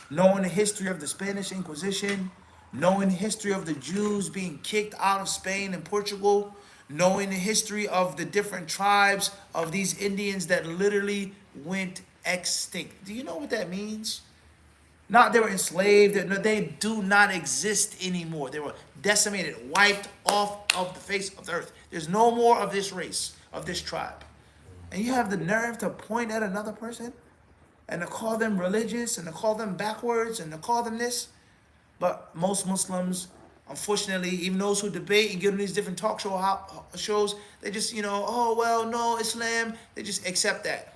knowing the history of the Spanish Inquisition, knowing the history of the Jews being kicked out of Spain and Portugal, knowing the history of the different tribes of these Indians that literally went extinct. Do you know what that means? Not they were enslaved, they do not exist anymore. They were decimated, wiped off of the face of the earth. There's no more of this race, of this tribe. And you have the nerve to point at another person and to call them religious and to call them backwards and to call them this. But most Muslims, unfortunately, even those who debate and get on these different talk shows, they just, oh, well, no, Islam, they just accept that.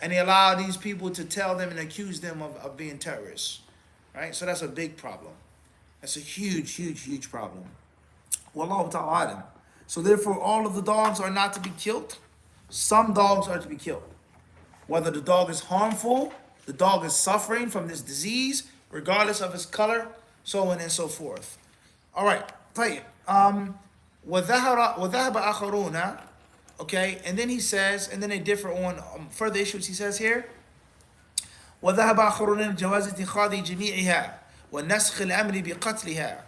And they allow these people to tell them and accuse them of being terrorists, right? So that's a big problem. That's a huge, huge, huge problem. Wallahu ta'ala. So therefore, all of the dogs are not to be killed. Some dogs are to be killed. Whether the dog is harmful, the dog is suffering from this disease, regardless of his color, so on and so forth. All right, طيب. وذهب آخرون. Okay, and then he says, and then they differ on further issues. He says here, وذهب آخرون جواز اتخاذ جميعها والنسخ الأمر بقتلها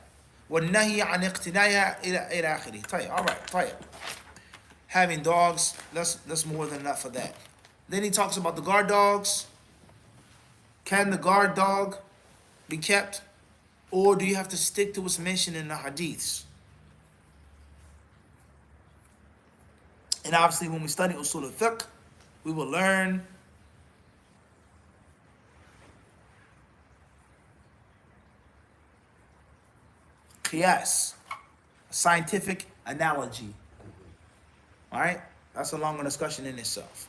والنهي عن اقتنائها إلى آخره. طيب, all right, طيب. Having dogs, that's more than enough for that. Then he talks about the guard dogs. Can the guard dog be kept? Or do you have to stick to what's mentioned in the hadiths? And obviously when we study usul al-fiqh, we will learn qiyas, scientific analogy. All right? That's a longer discussion in itself.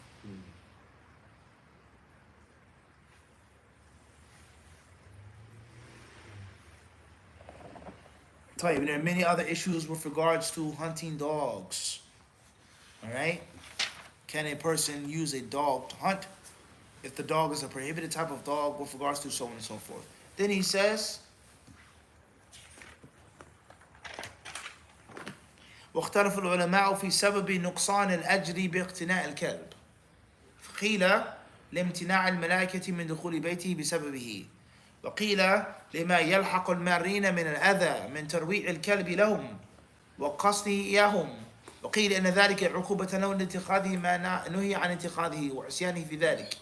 There are many other issues with regards to hunting dogs. All right? Can a person use a dog to hunt if the dog is a prohibited type of dog with regards to so on and so forth? Then he says, واختلف العلماء في سبب نقصان الأجر باقتناء الكلب. قيل لامتناع الملائكة من دخول بيته بسببه، وقيل لما يلحق المارين من الأذى من ترويع الكلب لهم وقصده إياهم، وقيل أن ذلك عقوبة له لاتخاذه ما نهي عن اتخاذه وعصيانه في ذلك.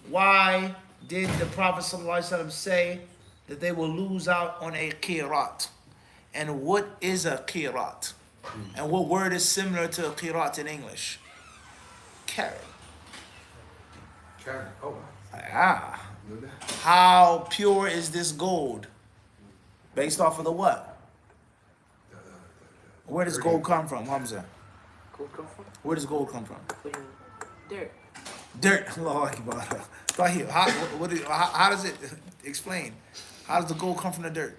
Why did the Prophet ﷺ say that they will lose out on a qirat? And what is a qirat? And what word is similar to a qirat in English? Carrot. Carrot. Oh, Ah. know that. How pure is this gold? Based off of the what? Where does gold come from, Hamza? Gold come from? Where does gold come from? Dirt. Dirt. Allahu Akbar. How does it explain? How does the gold come from the dirt?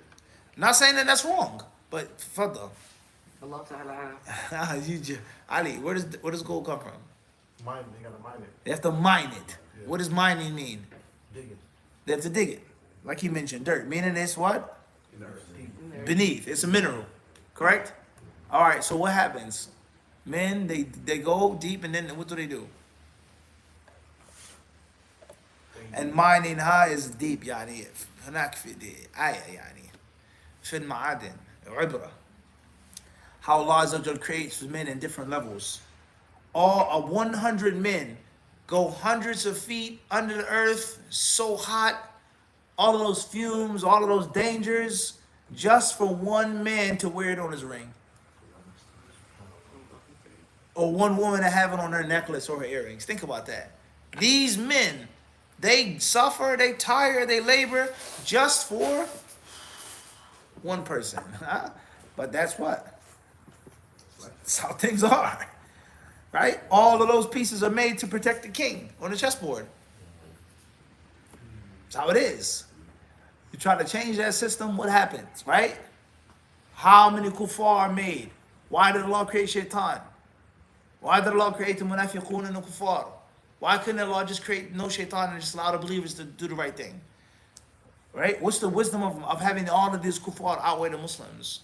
Not saying that that's wrong, but further. Allah Ta'ala. Ali, where does gold come from? Mine, they gotta mine it. They have to mine it. Yeah. What does mining mean? Dig it. They have to dig it. Like he mentioned, dirt. Meaning it's what? In the earth. Beneath. It's a mineral. Correct? All right, so what happens? Men, they go deep and then what do? And mining high is deep يعني هناك في آية يعني في المعادن عبرة. How Allah Azza wa Jal creates men in different levels. All 100 men go hundreds of feet under the earth, so hot, all of those fumes, all of those dangers, just for one man to wear it on his ring. Or one woman to have it on her necklace or her earrings. Think about that. These men, they suffer, they tire, they labor just for one person. Huh? But that's what? That's how things are. Right? All of those pieces are made to protect the king on the chessboard. That's how it is. You try to change that system, what happens? Right? How many kuffar are made? Why did Allah create shaitan? Why did Allah create the munafiqun and the kuffar? Why couldn't Allah just create no shaitan and just allow the believers to do the right thing? Right? What's the wisdom of having all of these kuffar outweigh the Muslims?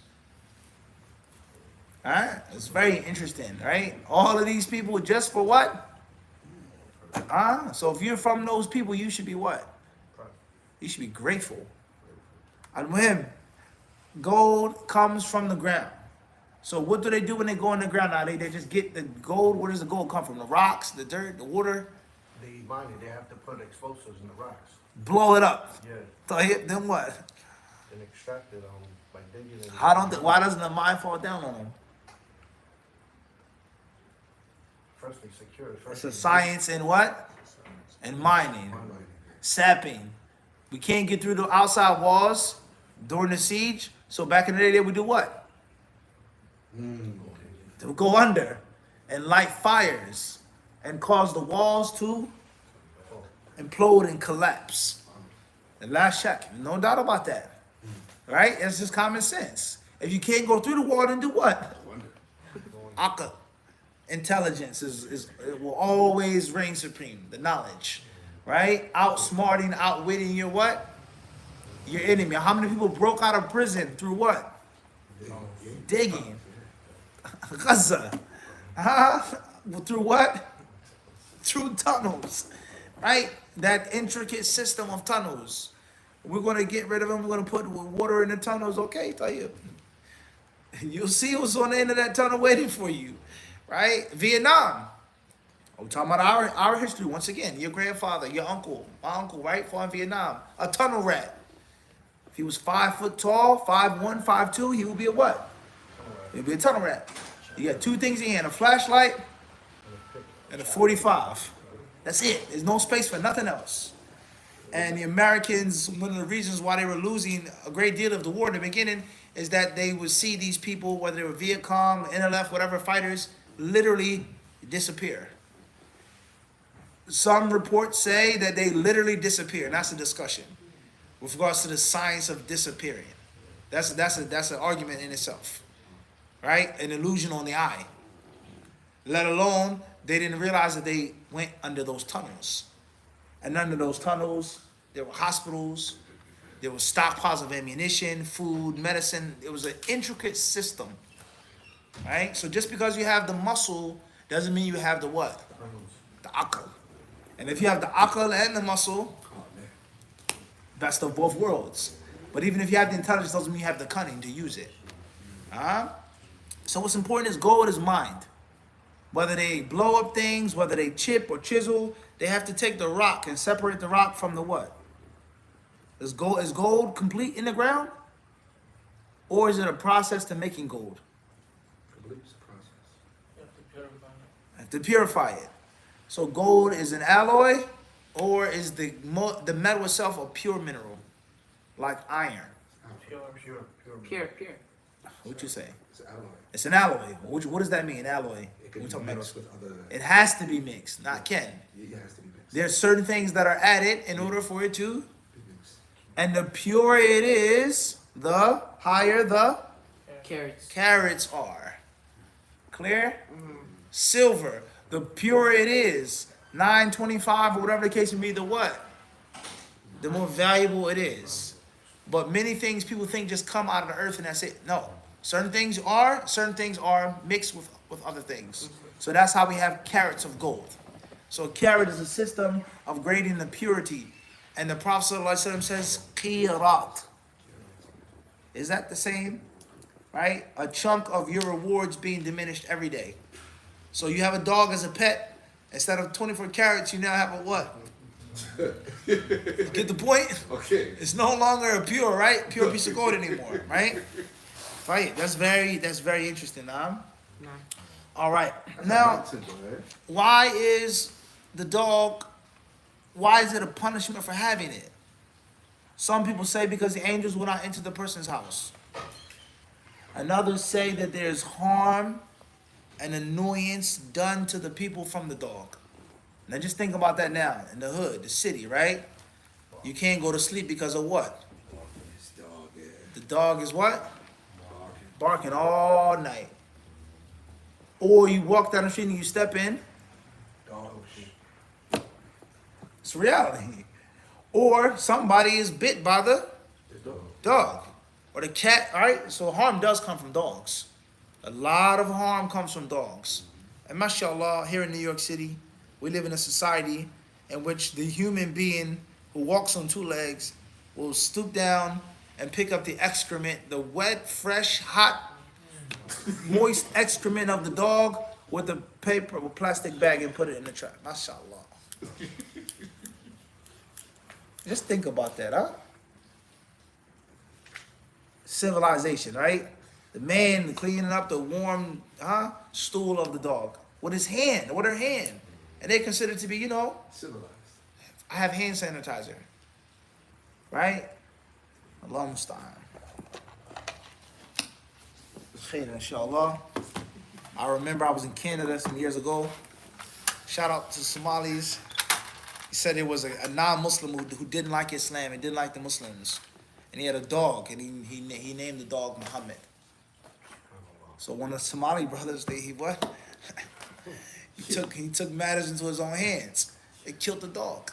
Alright? It's very interesting, right? All of these people just for what? So if you're from those people, you should be what? You should be grateful. Al-Muhim, gold comes from the ground. So what do they do when they go in the ground now? They just get the gold. Where does the gold come from? The rocks, the dirt, the water? They mine it, they have to put explosives in the rocks. Blow it up. Yeah. Then what? And extract it by digging it. Why doesn't the mine fall down on them? First they secure it. It's a science in what? And mining. Sapping. We can't get through the outside walls during the siege. So back in the day, they would do what? They would go under and light fires and cause the walls to implode and collapse. And last check, no doubt about that. Right? It's just common sense. If you can't go through the wall, then do what? Wonder. Aql. Intelligence is it will always reign supreme. The knowledge, right? Outsmarting, outwitting your what? Your enemy. How many people broke out of prison through what? Digging. Gaza. Through what? Through tunnels, right? That intricate system of tunnels. We're going to get rid of them. We're going to put water in the tunnels. Okay, tell you. You'll see what's on the end of that tunnel waiting for you, right? Vietnam. We're talking about our history once again. Your grandfather, your uncle, my uncle, right? Fought in Vietnam. A tunnel rat. If he was 5 foot tall, 5'1", 5'2", he would be a what? He'd be a tunnel rat. You got two things in hand: a flashlight and a 45. That's it. There's no space for nothing else. And the Americans, one of the reasons why they were losing a great deal of the war in the beginning is that they would see these people, whether they were Viet Cong, NLF, whatever fighters, literally disappear. Some reports say that they literally disappear, and that's a discussion with regards to the science of disappearing. That's an argument in itself, right? An illusion on the eye. Let alone they didn't realize that they went under those tunnels. And under those tunnels, there were hospitals, there were stockpiles of ammunition, food, medicine. It was an intricate system, right? So just because you have the muscle doesn't mean you have the what? The aql. And if you have the aql and the muscle, best of both worlds. But even if you have the intelligence, doesn't mean you have the cunning to use it. So what's important is gold is mined. Whether they blow up things, whether they chip or chisel, they have to take the rock and separate the rock from the what? Is gold complete in the ground? Or is it a process to making gold? Completes the process. You have to purify it. Have to purify it. So gold is an alloy, or is the metal itself a pure mineral, like iron? Pure. Pure. What you say? It's an alloy. It's an alloy. What does that mean, alloy? It can We be talking mixed about- with other. It has to be mixed, not can. It has to be mixed. There's certain things that are added in order for it to, Be mixed. and the purer it is, the higher the Carrots. carats are. Clear? Silver, the purer it is, 925 or whatever the case may be, the what? The more valuable it is. But many things people think just come out of the earth and that's it. No. Certain things are mixed with other things. So that's how we have carats of gold. So a carat is a system of grading the purity. And the Prophet ﷺ says, qirat. Is that the same? Right? A chunk of your rewards being diminished every day. So you have a dog as a pet. Instead of 24 carats, you now have a what? Get the point? Okay. It's no longer a pure piece of gold anymore, right? Right. That's very interesting, No. All right. Now, why is it a punishment for having it? Some people say because the angels will not enter the person's house. And others say that there's harm and annoyance done to the people from the dog. Now just think about that now, in the hood, the city, right? You can't go to sleep because of what? This dog, yeah. The dog is what? Barking. Barking all night. Or you walk down the street and you step in, Dog. it's reality. Or somebody is bit by the This dog. dog or the cat, all right? So harm does come from dogs. A lot of harm comes from dogs. And mashallah, here in New York City, we live in a society in which the human being who walks on two legs will stoop down and pick up the excrement, the wet, fresh, hot, moist excrement of the dog with a paper or plastic bag and put it in the trash. Mashallah. Just think about that, huh? Civilization, right? The man cleaning up the warm stool of the dog with his hand, with her hand. And they consider it to be, Civilized. I have hand sanitizer. Right? Allah musta'an. Khair, inshallah. I remember I was in Canada some years ago. Shout out to Somalis. He said it was a non-Muslim who didn't like Islam and didn't like the Muslims. And he had a dog, and he named the dog Muhammad. So one of the Somali brothers, he took matters into his own hands. They killed the dog.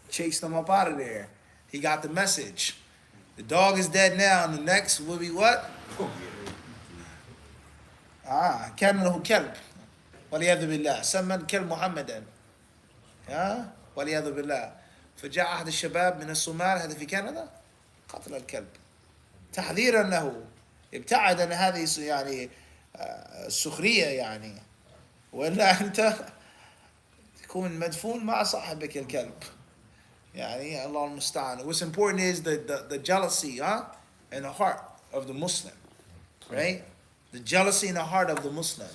Chased him up out of there. He got the message. The dog is dead now, and the next will be what? كان له كلب والعياذ بالله سمى الكلب محمدا والعياذ بالله فجاء أحد الشباب من الصومال هذا في كندا قتل الكلب تحذيرا له ابتعد عن هذه يعني السخرية يعني وإلا أنت تكون مدفون مع صاحبك الكلب يعني الله المستعان. What's important is the jealousy in the heart of the Muslim, right? The jealousy in the heart of the Muslim.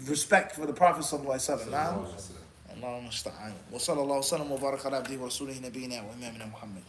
Respect for the Prophet sallallahu alaihi wasallam. Allah المستعان. وصلى الله وسلم وبارك على عبده ورسوله نبينا وإمامنا محمد.